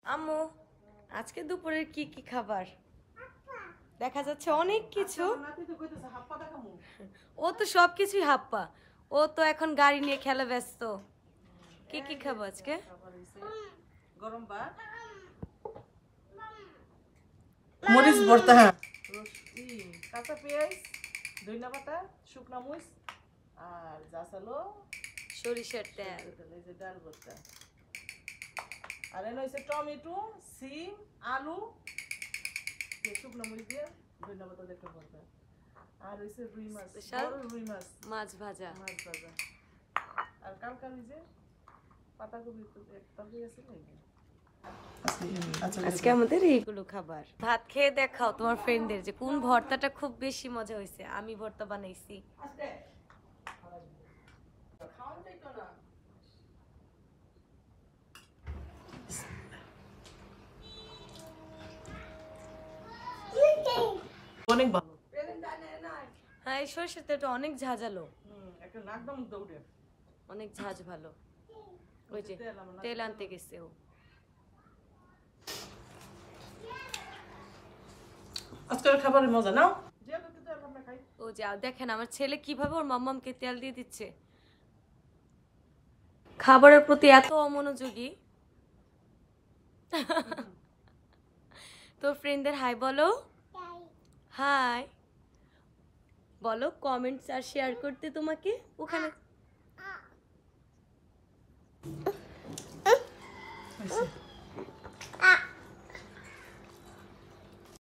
আম্মু আজকে দুপুরের কি কি খাবার দেখা যাচ্ছে অনেক কিছু। ও তো সবকিছুই হাপ্পা, ও তো এখন গাড়ি নিয়ে খেলা ব্যস্ত। কি কি খাবো আজকে? গরম ভাত, মরিচ ভর্তা, কাঁচা পেঁয়াজ, ধনিয়া পাতা, শুকনো মরিচ আর জাসালো সরিষার তেল। এই যে ডাল ভর্তা আর এনে হইছে টমেটো, সিম, আলু, শুকনো মরিচ দিয়ে ধনিয়া পাতা দিয়ে ভর্তা আর হইছে রুই মাছ, বড় রুই মাছ, মাছ ভাজা। আর কালকা ওই যে পাতাকপি তরকারি আছে না। আজকে আমাদের এইগুলো খাবার। ভাত খেয়ে দেখাও তোমার ফ্রেন্ডদের যে কোন ভর্তাটা খুব বেশি মজা হয়েছে। আমি ভর্তা বানাইছি। অনেক ভালো। হ্যাঁ এই সরষের তেলটা অনেক ঝাঁঝালো, একটা একদম দৌড়ে অনেক ঝাঁঝ ভালো। ওই যে তেল আনতে গেছে ও। আজকের খাবারের মজা নাও। ও যা দেখেন আমার ছেলে কিভাবে ওর মাম্মামকে তেল দিয়ে দিচ্ছে। খাবারের প্রতি এত অমনোযোগী। তোর ফ্রেন্ডদের হাই বলো। হাই বলো, কমেন্টস আর শেয়ার করতে তোমাকে ওখানে।